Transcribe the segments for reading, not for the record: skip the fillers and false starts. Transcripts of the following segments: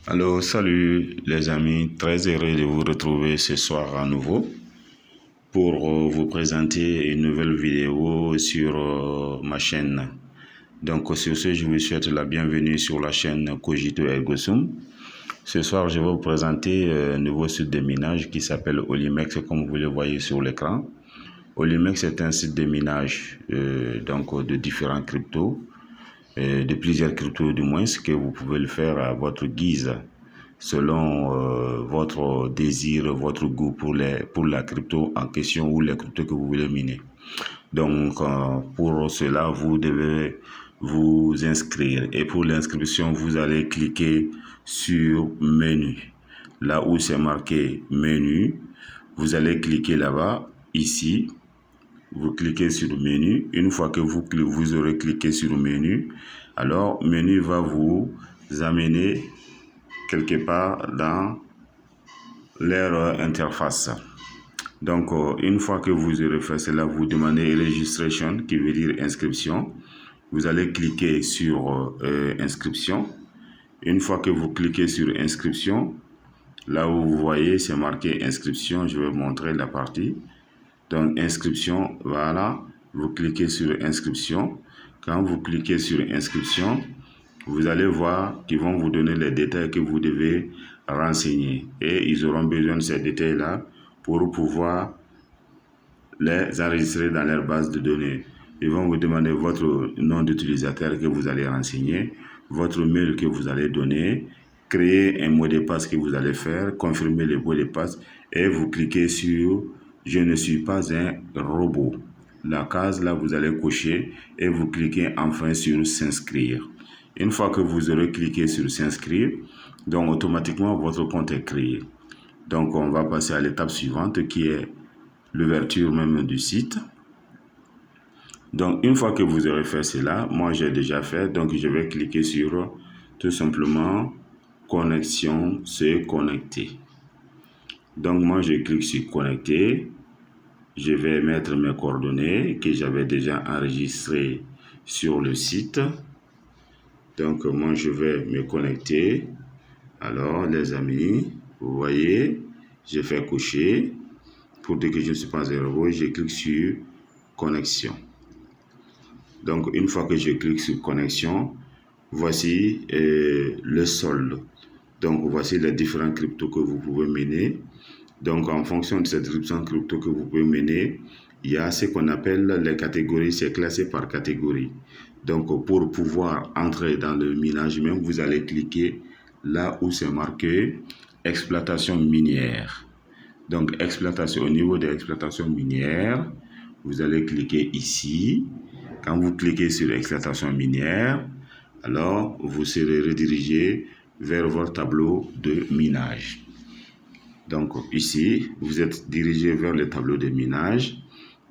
Alors, salut les amis, très heureux de vous retrouver ce soir à nouveau pour vous présenter une nouvelle vidéo sur ma chaîne. Donc, sur ce, je vous souhaite la bienvenue sur la chaîne Cogito Ergo Sum. Ce soir, je vais vous présenter un nouveau site de minage qui s'appelle Olimex, comme vous le voyez sur l'écran. Olimex est un site de minage de différents cryptos, de plusieurs cryptos du moins, ce que vous pouvez le faire à votre guise, selon votre désir, votre goût pour la crypto en question ou les cryptos que vous voulez miner. Donc, pour cela, vous devez vous inscrire. Et pour l'inscription, vous allez cliquer sur menu. Là où c'est marqué menu, vous allez cliquer là-bas, ici. Vous cliquez sur le menu. Une fois que vous aurez cliqué sur le menu, alors menu va vous amener quelque part dans leur interface. Donc, une fois que vous aurez fait cela, vous demandez registration, qui veut dire inscription. Vous allez cliquer sur inscription. Une fois que vous cliquez sur inscription, là où vous voyez, c'est marqué inscription. Je vais vous montrer la partie. Donc, inscription, voilà. Vous cliquez sur inscription. Quand vous cliquez sur inscription, vous allez voir qu'ils vont vous donner les détails que vous devez renseigner. Et ils auront besoin de ces détails-là pour pouvoir les enregistrer dans leur base de données. Ils vont vous demander votre nom d'utilisateur que vous allez renseigner, votre mail que vous allez donner, créer un mot de passe que vous allez faire, confirmer le mot de passe et vous cliquez sur « Je ne suis pas un robot ». La case là, vous allez cocher et vous cliquez enfin sur « S'inscrire ». Une fois que vous aurez cliqué sur « S'inscrire », donc automatiquement votre compte est créé. Donc on va passer à l'étape suivante qui est l'ouverture même du site. Donc une fois que vous aurez fait cela, moi j'ai déjà fait, donc je vais cliquer sur tout simplement connexion, se connecter. Donc moi je clique sur connecter, je vais mettre mes coordonnées que j'avais déjà enregistrées sur le site. Donc moi je vais me connecter. Alors les amis, vous voyez, j'ai fait cocher. Pour dire que je ne suis pas un robot, je clique sur connexion. Donc, une fois que je clique sur connexion, voici le solde. Donc, voici les différents cryptos que vous pouvez miner. Donc, en fonction de cette crypto que vous pouvez miner, il y a ce qu'on appelle les catégories, c'est classé par catégorie. Donc, pour pouvoir entrer dans le minage même, vous allez cliquer là où c'est marqué exploitation minière. Donc, exploitation, au niveau de l'exploitation minière, vous allez cliquer ici. Quand vous cliquez sur exploitation minière, alors vous serez redirigé vers votre tableau de minage. Donc, ici, vous êtes dirigé vers le tableau de minage.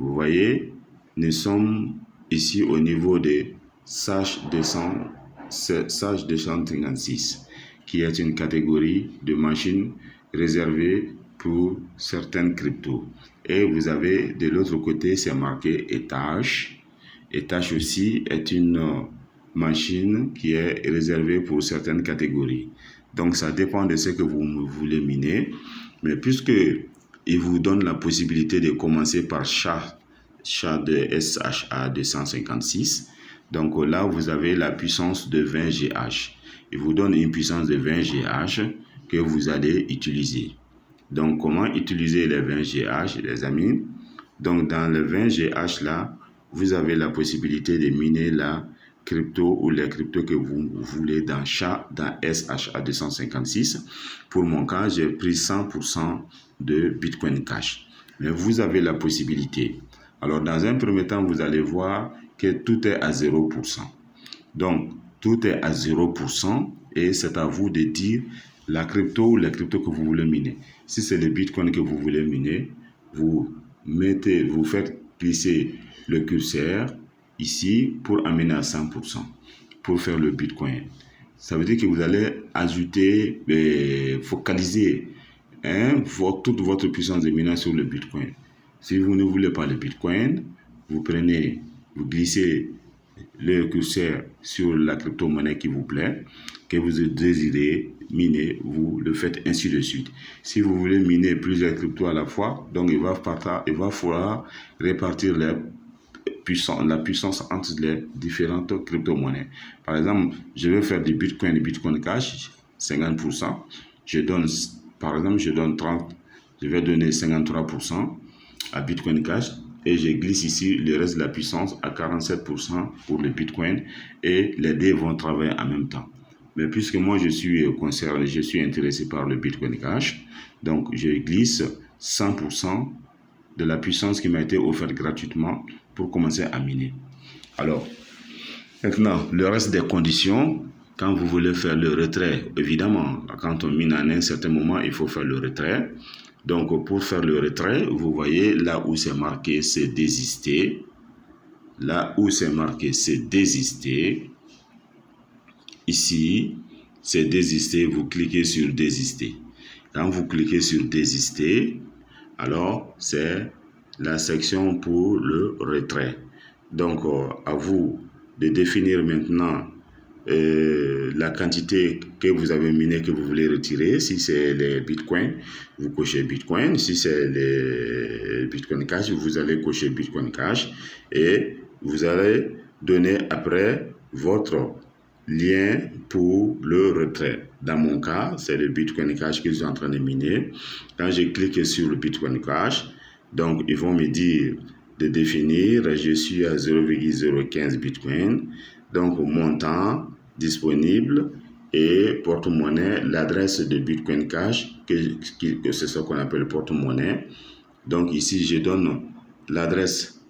Vous voyez, nous sommes ici au niveau de Sage 256, qui est une catégorie de machines réservée pour certaines cryptos. Et vous avez de l'autre côté, c'est marqué Etash. Etash aussi est une machine qui est réservée pour certaines catégories. Donc ça dépend de ce que vous voulez miner. Mais puisque il vous donne la possibilité de commencer par SHA de SHA 256, donc là vous avez la puissance de 20 GH. Il vous donne une puissance de 20 GH que vous allez utiliser. Donc, comment utiliser les 20 GH, les amis? Donc, dans les 20 GH là, vous avez la possibilité de miner la crypto ou les cryptos que vous voulez dans SHA 256. Pour mon cas, j'ai pris 100% de Bitcoin Cash. Mais vous avez la possibilité. Alors, dans un premier temps, vous allez voir que tout est à 0%. Donc, tout est à 0% et c'est à vous de dire la crypto ou les cryptos que vous voulez miner. Si c'est le Bitcoin que vous voulez miner, vous faites glisser le curseur ici pour amener à 100% pour faire le Bitcoin. Ça veut dire que vous allez ajouter, focaliser toute votre puissance de minage sur le Bitcoin. Si vous ne voulez pas le Bitcoin, vous glissez le curseur sur la crypto-monnaie qui vous plaît, que vous désirez miner, vous le faites ainsi de suite. Si vous voulez miner plusieurs cryptos à la fois, donc il va falloir répartir la puissance entre les différentes crypto-monnaies. Par exemple, je vais faire du Bitcoin Cash, 50%. Par exemple, je vais donner 53% à Bitcoin Cash et je glisse ici le reste de la puissance à 47% pour le Bitcoin et les deux vont travailler en même temps. Mais puisque moi je suis concerné, je suis intéressé par le Bitcoin Cash, donc je glisse 100% de la puissance qui m'a été offerte gratuitement pour commencer à miner. Alors, maintenant, le reste des conditions, quand vous voulez faire le retrait, évidemment, quand on mine à un certain moment, il faut faire le retrait. Donc, pour faire le retrait, vous voyez là où c'est marqué, c'est désister. Là où c'est marqué, c'est désister. Ici, c'est désister. Vous cliquez sur désister. Quand vous cliquez sur désister, alors c'est la section pour le retrait. Donc, à vous de définir maintenant la quantité que vous avez miné, que vous voulez retirer. Si c'est les bitcoins, vous cochez bitcoin. Si c'est les bitcoin cash, vous allez cocher bitcoin cash et vous allez donner après votre lien pour le retrait. Dans mon cas, c'est le Bitcoin Cash que je suis en train de miner. Quand je clique sur le Bitcoin Cash, donc ils vont me dire de définir, je suis à 0,015 Bitcoin, donc montant disponible et porte-monnaie, l'adresse de Bitcoin Cash, que c'est ce qu'on appelle porte-monnaie. Donc ici, je donne l'adresse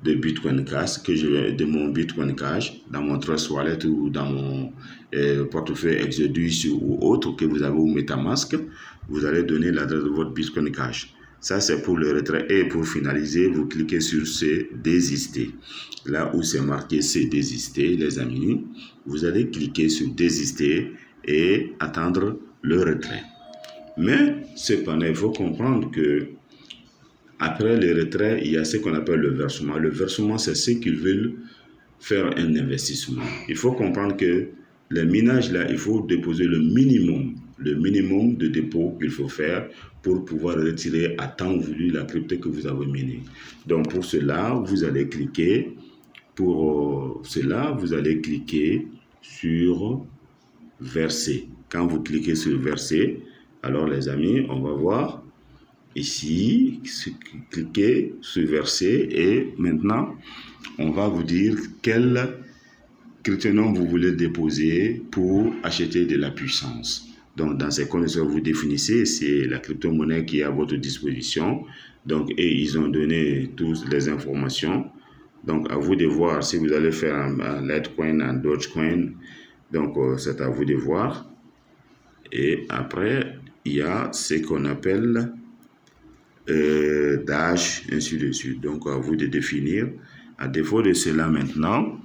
de Bitcoin Cash, de mon Bitcoin Cash, dans mon Trust Wallet ou dans mon portefeuille Exodus ou autre que vous avez au MetaMask, vous allez donner l'adresse de votre Bitcoin Cash. Ça, c'est pour le retrait. Et pour finaliser, vous cliquez sur c'est désister. Là où c'est marqué c'est désister, les amis, vous allez cliquer sur désister et attendre le retrait. Mais, cependant, il faut comprendre que après le retrait, il y a ce qu'on appelle le versement. Le versement, c'est ceux qui veulent faire un investissement. Il faut comprendre que le minage, là, il faut déposer le minimum de dépôt qu'il faut faire pour pouvoir retirer à temps voulu la crypto que vous avez minée. Donc, pour cela, vous allez cliquer sur verser. Quand vous cliquez sur verser, alors les amis, on va voir ici, cliquez sur verser et maintenant, on va vous dire quel cryptonom vous voulez déposer pour acheter de la puissance. Donc, dans ces conditions, vous définissez, c'est la crypto-monnaie qui est à votre disposition. Donc, et ils ont donné toutes les informations. Donc, à vous de voir si vous allez faire un Litecoin, un Dogecoin. Donc, c'est à vous de voir. Et après, il y a ce qu'on appelle Dash, ainsi de suite. Donc, à vous de définir. À défaut de cela maintenant,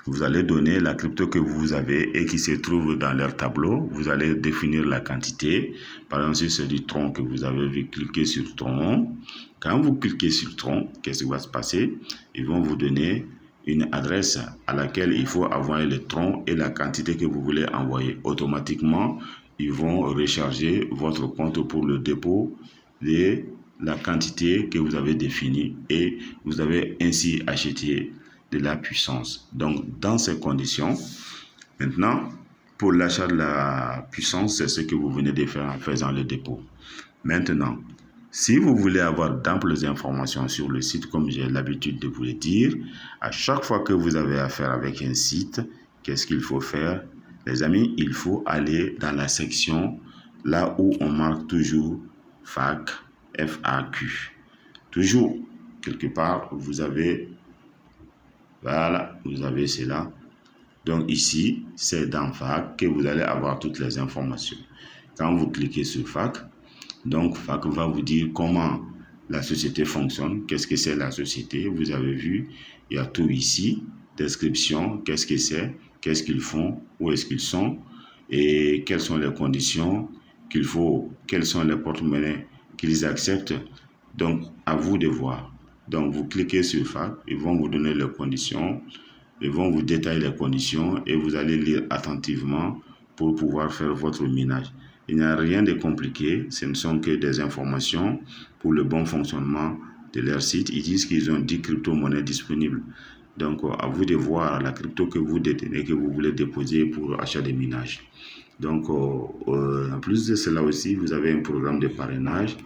vous allez donner la crypto que vous avez et qui se trouve dans leur tableau. Vous allez définir la quantité. Par exemple, si c'est du tronc que vous avez vu, cliquez sur tronc. Quand vous cliquez sur tronc, qu'est-ce qui va se passer? Ils vont vous donner une adresse à laquelle il faut envoyer le tronc et la quantité que vous voulez envoyer. Automatiquement, ils vont recharger votre compte pour le dépôt de la quantité que vous avez définie et vous avez ainsi acheté de la puissance. Donc, dans ces conditions, maintenant, pour l'achat de la puissance, c'est ce que vous venez de faire en faisant le dépôt. Maintenant, si vous voulez avoir d'amples informations sur le site, comme j'ai l'habitude de vous le dire, à chaque fois que vous avez affaire avec un site, qu'est-ce qu'il faut faire? Les amis, il faut aller dans la section là où on marque toujours FAQ. Toujours, quelque part, vous avez cela. Donc ici, c'est dans FAQ que vous allez avoir toutes les informations. Quand vous cliquez sur FAQ, donc FAQ va vous dire comment la société fonctionne, qu'est-ce que c'est la société. Vous avez vu, il y a tout ici, description, qu'est-ce que c'est, qu'est-ce qu'ils font, où est-ce qu'ils sont et quelles sont les conditions qu'il faut, quels sont les porte-monnaies qu'ils acceptent. Donc, à vous de voir. Donc, vous cliquez sur FAQ, ils vont vous donner les conditions. ils vont vous détailler les conditions et vous allez lire attentivement pour pouvoir faire votre minage. Il n'y a rien de compliqué, ce ne sont que des informations pour le bon fonctionnement de leur site. Ils disent qu'ils ont 10 crypto-monnaies disponibles. Donc, à vous de voir la crypto que vous détenez, que vous voulez déposer pour achat de minage. Donc, en plus de cela aussi, vous avez un programme de parrainage.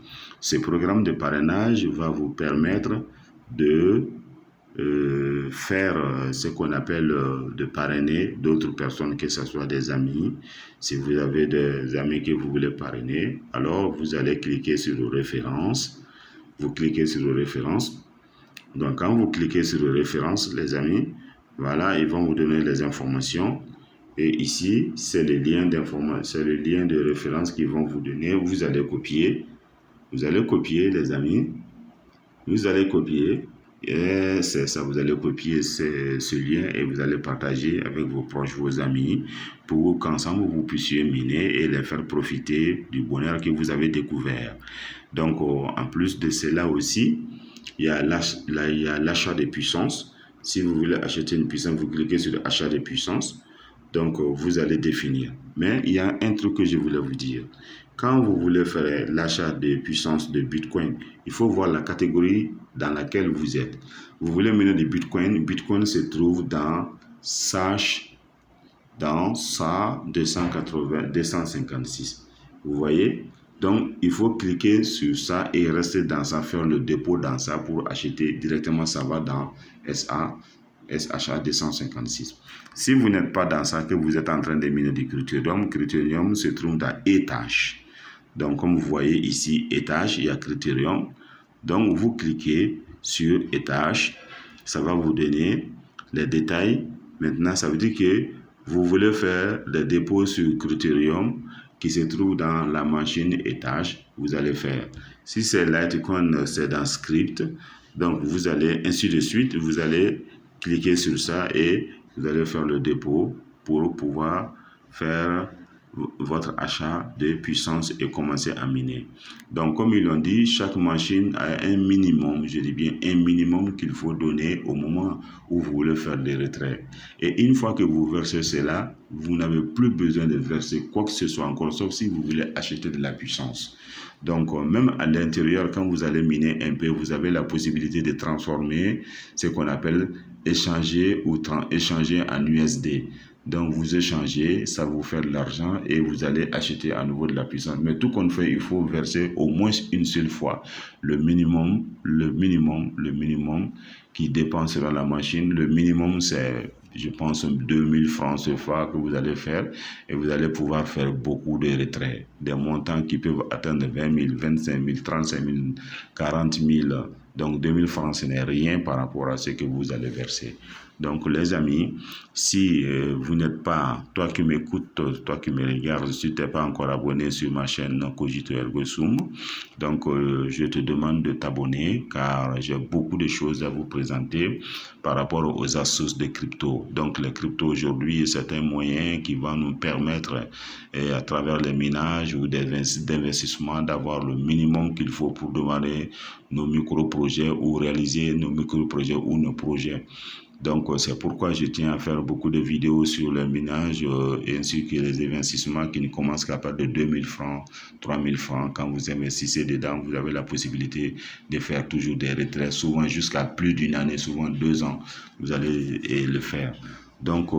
Ce programme de parrainage va vous permettre de faire ce qu'on appelle de parrainer d'autres personnes, que ce soit des amis. Si vous avez des amis que vous voulez parrainer, alors vous allez cliquer sur référence. Vous cliquez sur référence. Donc, quand vous cliquez sur référence, les amis, voilà, ils vont vous donner les informations. Et ici, c'est le lien d'information, c'est le lien de référence qu'ils vont vous donner. Vous allez copier. Vous allez copier, les amis. Vous allez copier. Et c'est ça, vous allez copier ce lien et vous allez partager avec vos proches, vos amis, pour qu'ensemble vous puissiez miner et les faire profiter du bonheur que vous avez découvert. Donc, en plus de cela aussi, il y a l'achat de puissance. Si vous voulez acheter une puissance, vous cliquez sur achat de puissance. Donc, vous allez définir. Mais il y a un truc que je voulais vous dire. Quand vous voulez faire l'achat de puissance de Bitcoin, il faut voir la catégorie dans laquelle vous êtes. Vous voulez mener de Bitcoin. Bitcoin se trouve dans SASH, dans SA 256. Vous voyez? Donc, il faut cliquer sur ça et rester dans ça, faire le dépôt dans ça pour acheter directement. Ça va dans SHA 256. Si vous n'êtes pas dans ça, que vous êtes en train de miner du Criterium, Criterium se trouve dans étage. Donc, comme vous voyez ici, étage, il y a Criterium. Donc, vous cliquez sur étage. Ça va vous donner les détails. Maintenant, ça veut dire que vous voulez faire le dépôt sur Criterium qui se trouve dans la machine étage. Vous allez faire. Si c'est Litecoin, c'est dans script. Donc, vous allez, ainsi de suite, vous allez cliquer sur ça et vous allez faire le dépôt pour pouvoir faire votre achat de puissance et commencer à miner. Donc, comme ils l'ont dit, chaque machine a un minimum, je dis bien un minimum qu'il faut donner au moment où vous voulez faire des retraits. Et une fois que vous versez cela, vous n'avez plus besoin de verser quoi que ce soit encore, sauf si vous voulez acheter de la puissance. Donc, même à l'intérieur, quand vous allez miner un peu, vous avez la possibilité de transformer ce qu'on appelle échanger ou échanger en USD. Donc, vous échangez, ça vous fait de l'argent et vous allez acheter à nouveau de la puissance. Mais tout qu'on fait, il faut verser au moins une seule fois. Le minimum qui dépend selon la machine. Le minimum, c'est, je pense, 2000 francs CFA que vous allez faire et vous allez pouvoir faire beaucoup de retraits. Des montants qui peuvent atteindre 20 000, 25 000, 35 000, 40 000. Donc, 2000 francs, ce n'est rien par rapport à ce que vous allez verser. Donc, les amis, si vous n'êtes pas, toi qui m'écoutes, toi qui me regardes, si tu n'es pas encore abonné sur ma chaîne Cogito Ergo Sum, donc je te demande de t'abonner car j'ai beaucoup de choses à vous présenter par rapport aux astuces de crypto. Donc, les cryptos aujourd'hui, c'est un moyen qui va nous permettre, à travers les minages ou d'investissement, d'avoir le minimum qu'il faut pour démarrer nos micro-projets ou réaliser nos micro-projets ou nos projets. Donc, c'est pourquoi je tiens à faire beaucoup de vidéos sur le minage ainsi que les investissements qui ne commencent qu'à partir de 2000 francs, 3000 francs. Quand vous investissez dedans, vous avez la possibilité de faire toujours des retraits, souvent jusqu'à plus d'une année, souvent 2 ans, vous allez le faire. Donc,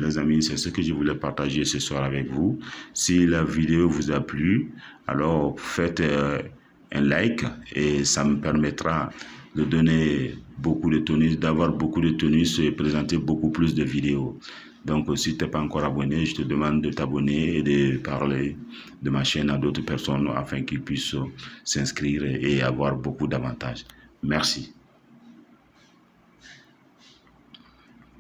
les amis, c'est ce que je voulais partager ce soir avec vous. Si la vidéo vous a plu, alors faites un like et ça me permettra de donner beaucoup de tonus, d'avoir beaucoup de tonus et présenter beaucoup plus de vidéos. Donc, si tu n'es pas encore abonné, je te demande de t'abonner et de parler de ma chaîne à d'autres personnes afin qu'ils puissent s'inscrire et avoir beaucoup d'avantages. Merci.